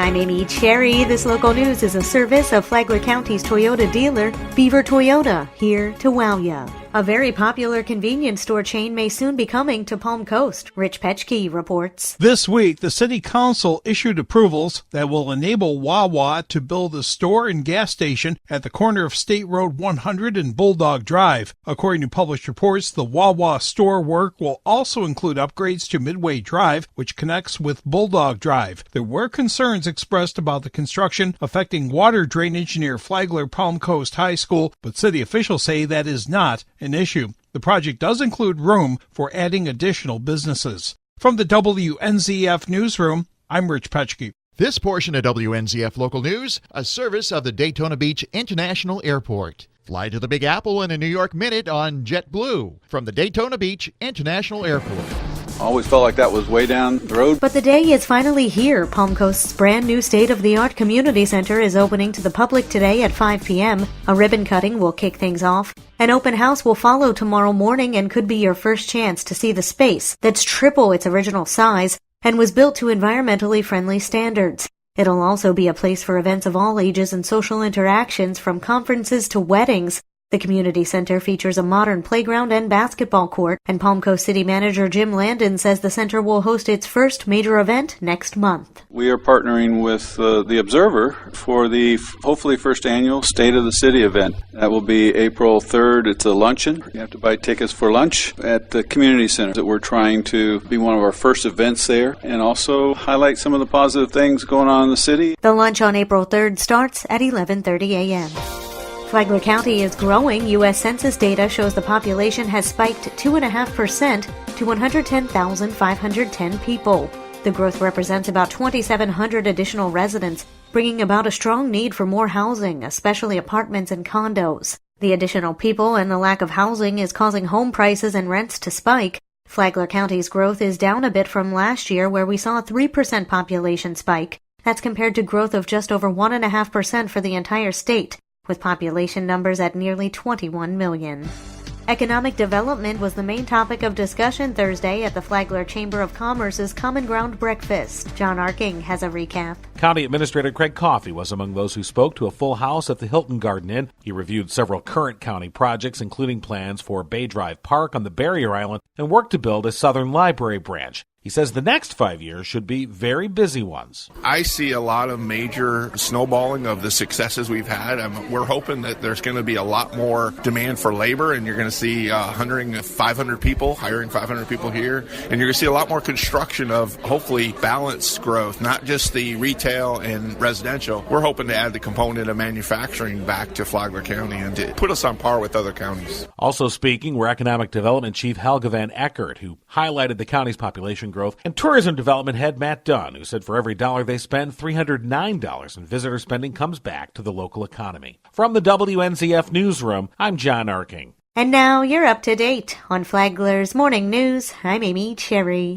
I'm Amy Cherry. This local news is a service of Flagler County's Toyota dealer, Beaver Toyota, here to wow ya. A very popular convenience store chain may soon be coming to Palm Coast. Rich Petchke reports. This week, the City Council issued approvals that will enable Wawa to build a store and gas station at the corner of State Road 100 and Bulldog Drive. According to published reports, the Wawa store work will also include upgrades to Midway Drive, which connects with Bulldog Drive. There were concerns expressed about the construction affecting water drainage near Flagler Palm Coast High School, but city officials say that is not an issue. The project does include room for adding additional businesses. From the WNZF newsroom, I'm Rich Petchke. This portion of WNZF Local News, a service of the Daytona Beach International Airport. Fly to the Big Apple in a New York minute on JetBlue from the Daytona Beach International Airport. Always felt like that was way down the road. But the day is finally here. Palm Coast's brand new state-of-the-art community center is opening to the public today at 5 p.m. A ribbon cutting will kick things off. An open house will follow tomorrow morning and could be your first chance to see the space that's triple its original size and was built to environmentally friendly standards. It'll also be a place for events of all ages and social interactions, from conferences to weddings. The community center features a modern playground and basketball court, and Palm Coast City Manager Jim Landon says the center will host its first major event next month. We are partnering with the Observer for the hopefully first annual State of the City event. That will be April 3rd. It's a luncheon. You have to buy tickets for lunch at the community center. That we're trying to be one of our first events there and also highlight some of the positive things going on in the city. The lunch on April 3rd starts at 11:30 a.m. Flagler County is growing. U.S. Census data shows the population has spiked 2.5% to 110,510 people. The growth represents about 2,700 additional residents, bringing about a strong need for more housing, especially apartments and condos. The additional people and the lack of housing is causing home prices and rents to spike. Flagler County's growth is down a bit from last year, where we saw a 3% population spike. That's compared to growth of just over 1.5% for the entire state, with population numbers at nearly 21 million. Economic development was the main topic of discussion Thursday at the Flagler Chamber of Commerce's Common Ground Breakfast. John Arking has a recap. County Administrator Craig Coffey was among those who spoke to a full house at the Hilton Garden Inn. He reviewed several current county projects, including plans for Bay Drive Park on the Barrier Island and work to build a Southern Library branch. He says the next 5 years should be very busy ones. I see a lot of major snowballing of the successes we've had. We're hoping that there's going to be a lot more demand for labor, and you're going to see hiring 500 people here, and you're going to see a lot more construction of hopefully balanced growth, not just the retail and residential. We're hoping to add the component of manufacturing back to Flagler County and to put us on par with other counties. Also speaking were Economic Development Chief Helga Van Eckert, who highlighted the county's population growth, and Tourism Development Head Matt Dunn, who said for every dollar they spend, $309 in visitor spending comes back to the local economy. From the WNZF Newsroom, I'm John Arking. And now you're up to date on Flagler's Morning News. I'm Amy Cherry.